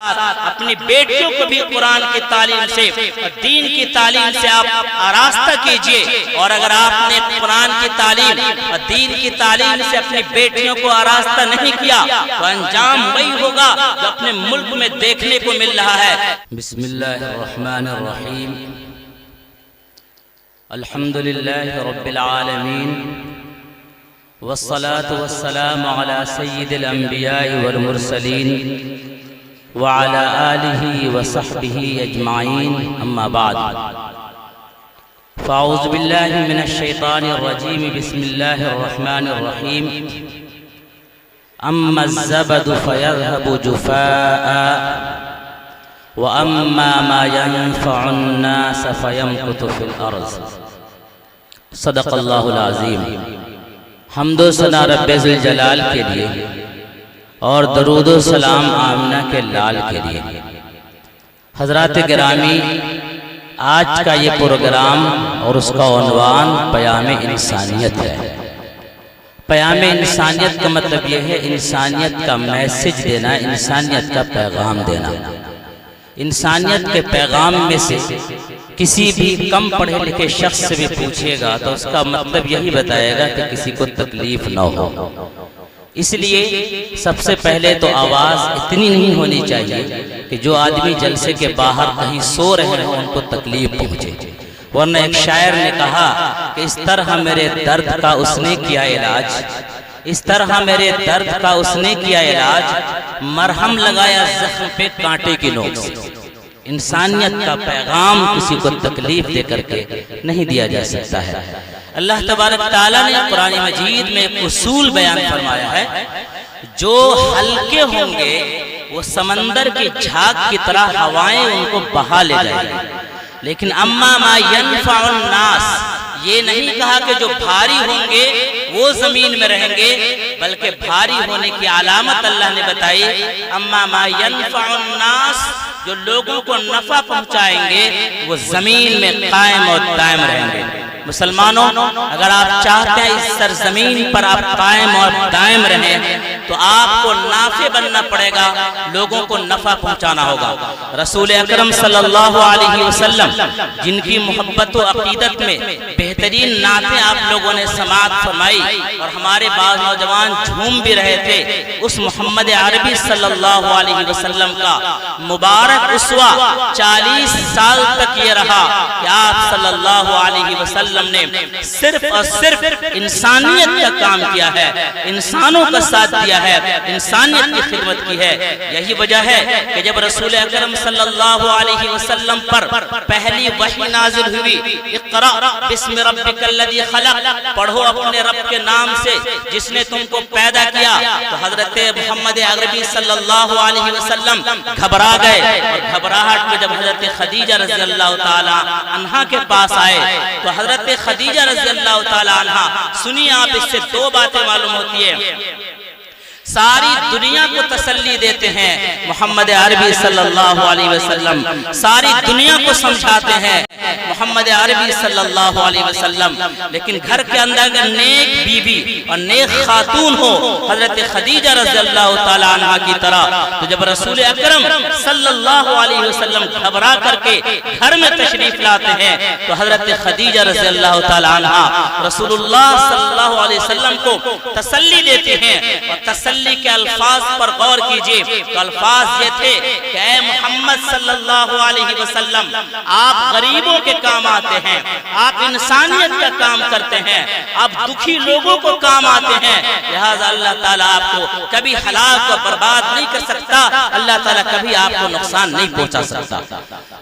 اپنی بیٹیوں کو بھی قرآن کی تعلیم سے اور دین کی تعلیم سے آپ آراستہ کیجئے، اور اگر آپ نے قرآن کی تعلیم اور دین کی تعلیم سے اپنی بیٹیوں کو آراستہ نہیں کیا تو انجام وہی ہوگا جو اپنے ملک میں دیکھنے کو مل رہا ہے۔ بسم اللہ الرحمن الرحیم، الحمدللہ رب العالمین، والصلاة والسلام على سید الانبیاء والمرسلین وعلى آلہ وصحبہ اجمعین، اما بعد فاعوذ باللہ من الشیطان الرجیم، بسم اللہ الرحمن الرحیم۔ اما الزبد فیذهب جفاء واما ما ينفع الناس فيمكث في الارض۔ صدق اللہ العظیم۔ حمد و ثنا رب ذوالجلال کے لیے اور درود و سلام آمنہ کے لال کے لیے۔ حضرات گرامی، آج کا یہ پروگرام اور اس کا عنوان پیام انسانیت ہے۔ پیام انسانیت کا مطلب یہ ہے انسانیت کا میسج دینا، انسانیت کا پیغام دینا۔ انسانیت کے پیغام میں سے کسی بھی کم پڑھے لکھے شخص سے بھی پوچھے گا تو اس کا مطلب یہی بتائے گا کہ کسی کو تکلیف نہ ہو۔ اس لیے سب سے پہلے تو آواز اتنی نہیں ہونی چاہیے کہ جو آدمی جلسے کے باہر کہیں سو رہے ہیں ان کو تکلیف پہنچے، ورنہ ایک شاعر نے کہا کہ اس طرح میرے درد کا اس نے کیا علاج، اس طرح میرے درد کا اس نے کیا علاج، مرہم لگایا زخم پہ کانٹے کی نوک سے۔ انسانیت کا پیغام کسی کو تکلیف دے کر کے نہیں دیا جا سکتا ہے۔ اللہ تبارک تعالیٰ نے قرآن مجید میں ایک اصول بیان فرمایا ہے، جو ہلکے ہوں گے وہ سمندر کی جھاگ کی طرح ہوائیں ان کو بہا لے جائیں گے، لیکن اما ما ينفع الناس، یہ نہیں کہا کہ جو بھاری ہوں گے وہ زمین میں رہیں گے، بلکہ بھاری ہونے کی علامت اللہ نے بتائی، اما ما ينفع الناس، جو لوگوں کو نفع پہنچائیں گے وہ زمین میں قائم اور دائم رہیں گے۔ مسلمانوں، اگر آپ چاہتے ہیں اس سرزمین پر آپ قائم اور دائم رہیں تو آپ کو نافع بننا پڑے گا، لوگوں کو نفع پہنچانا ہوگا۔ رسول اکرم صلی اللہ علیہ وسلم جن کی محبت و عقیدت میں بہترین نعتیں آپ لوگوں نے سماعت فرمائی اور ہمارے بعض نوجوان جھوم بھی رہے تھے، اس محمد عربی صلی اللہ علیہ وسلم کا مبارک اسوہ 40 سال تک یہ رہا کہ آپ صلی اللہ علیہ وسلم نے صرف اور صرف انسانیت کا کام کیا ہے، انسانوں کا ساتھ دیا ہے، انسانیت کی خدمت کی ہے۔ یہی وجہ ہے کہ جب رسول اکرم صلی اللہ علیہ وسلم پر پہلی وحی نازل ہوئی، اقرأ بسم ربک الذی خلق، پڑھو اپنے رب کے نام سے جس نے تم کو پیدا کیا، تو حضرت محمد عربی صلی اللہ علیہ وسلم گھبرا گئے، اور گھبراہٹ میں جب حضرت خدیجہ رضی اللہ تعالی عنہا کے پاس آئے تو حضرت خدیجہ رضی اللہ تعالی عنہ، سنیے آپ اس سے دو باتیں معلوم ہوتی ہے، ساری دنیا کو تسلی دیتے ہیں محمد عربی صلی اللہ علیہ وسلم، ساری دنیا کو سمجھاتے ہیں محمد عربی صلی اللہ علیہ وسلم، لیکن گھر کے اندر اگر نیک بیوی اور نیک خاتون ہو حضرت خدیجہ رضی اللہ تعالی عنہ کی طرح، تو جب رسول اکرم صلی اللہ علیہ وسلم گھبرا کر کے گھر میں تشریف لاتے ہیں تو حضرت خدیجہ رضی اللہ تعالی عنہ رسول اللہ صلی اللہ علیہ وسلم کو تسلی دیتے ہیں، اور تسلی کے الفاظ پر غور کیجئے تو الفاظ یہ تھے کہ اے محمد صلی اللہ علیہ وسلم، آپ غریبوں کے کام آتے ہیں، آپ انسانیت کا کام کرتے ہیں، آپ دکھی لوگوں کو کام آتے ہیں، لہذا اللہ تعالیٰ آپ کو کبھی ہلاک و برباد نہیں کر سکتا، اللہ تعالیٰ کبھی آپ کو نقصان نہیں پہنچا سکتا۔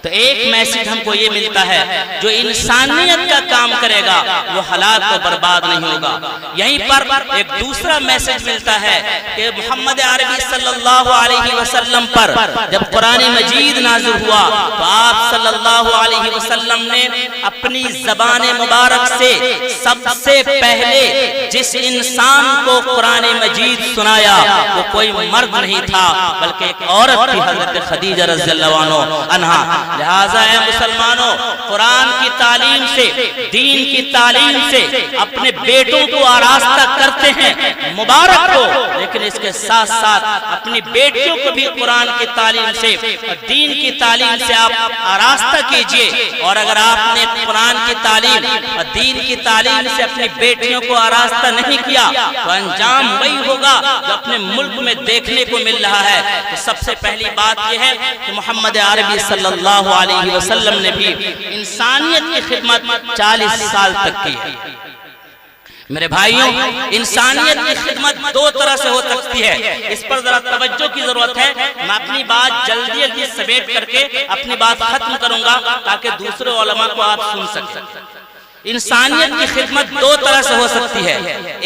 تو ایک میسج ہم کو یہ ملتا ہے، جو انسانیت کا کام کرے گا وہ ہلاک و برباد نہیں ہوگا۔ یہیں پر ایک دوسرا میسج ملتا ہے کہ محمد عربی صلی اللہ علیہ وسلم پر جب قرآن مجید نازل ہوا تو آپ صلی اللہ علیہ وسلم نے اپنی زبان مبارک سے سب سے پہلے جس انسان کو قرآن مجید سنایا وہ کوئی مرد نہیں تھا بلکہ ایک عورت تھی، حضرت خدیجہ رضی اللہ عنہا۔ لہٰذا اے مسلمانوں، قرآن کی تعلیم سے، دین کی تعلیم سے اپنے بیٹوں کو آراستہ کرتے ہیں، مبارک ہو، لیکن اس کے ساتھ ساتھ اپنی بیٹیوں کو بھی قرآن کی تعلیم سے اور دین کی تعلیم سے آپ آراستہ کیجئے۔ اور اگر آپ نے قرآن کی تعلیم اور دین کی تعلیم سے اپنی بیٹیوں کو آراستہ نہیں کیا تو انجام وہی ہوگا جو اپنے ملک میں دیکھنے کو مل رہا ہے۔ تو سب سے پہلی بات یہ ہے کہ محمد عربی صلی اللہ علیہ وسلم نے بھی انسانیت کی خدمت 40 سال تک کی ہے۔ میرے بھائیوں، انسانیت کی خدمت دو طرح سے ہو سکتی ہے، اس پر ذرا توجہ کی ضرورت ہے۔ میں اپنی بات جلدی سمیٹ کر کے اپنی بات ختم کروں گا تاکہ دوسرے علماء کو آپ سن سکیں۔ انسانیت کی خدمت دو طرح سے ہو سکتی ہے۔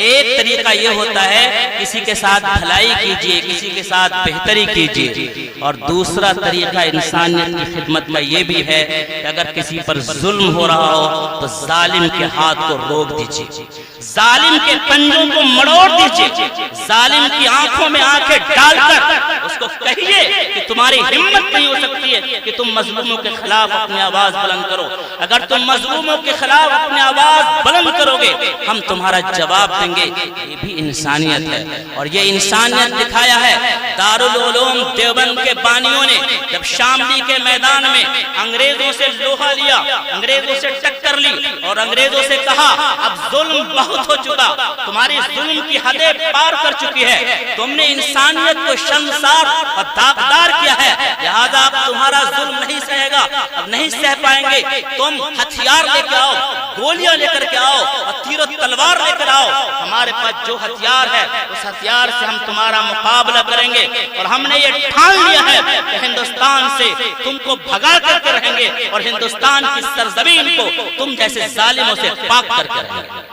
ایک طریقہ یہ ہوتا ہے کسی کے ساتھ بھلائی کیجئے، کسی کے ساتھ بہتری کیجئے، اور دوسرا طریقہ انسانیت کی خدمت میں یہ بھی ہے کہ اگر کسی پر ظلم ہو رہا ہو تو ظالم کے ہاتھ کو روک دیجئے، ظالم کے پنجوں کو مڑوڑ دیجئے، ظالم کی آنکھوں میں آنکھیں ڈال کر اس کو کہیے کہ تمہاری ہمت نہیں ہو سکتی ہے کہ تم مظلوموں کے خلاف اپنی آواز بلند کرو۔ اگر تم مظلوموں کے خلاف اپنی آواز بلند کرو گے ہم تمہارا جواب دیں گے۔ یہ بھی انسانیت ہے، اور یہ انسانیت دکھایا ہے دارالعلوم دیوبند کے بانیوں نے جب شاملی کے میدان میں انگریزوں سے لوہا لیا، انگریزوں سے ٹکر لی اور انگریزوں سے کہا اب ظلم بہت ہو چکا، تمہاری ظلم کی حدیں پار کر چکی ہے، تم نے انسانیت کو شرمسار اور داغدار کیا ہے، لہذا اب تمہارا ظلم نہیں سہے گا، اب نہیں سہ پائیں گے، تم ہتھیار لے کے آؤ، گولیاں لے کر کے آؤ اور تیر و تلوار لے کر آؤ، ہمارے پاس جو ہتھیار ہے اس ہتھیار سے ہم تمہارا مقابلہ کریں گے، اور ہم نے یہ ٹھان لیا ہے کہ ہندوستان سے تم کو بھگا کر کے رہیں گے اور ہندوستان کی سرزمین کو تم جیسے ظالموں سے پاک کر کے رہیں گے۔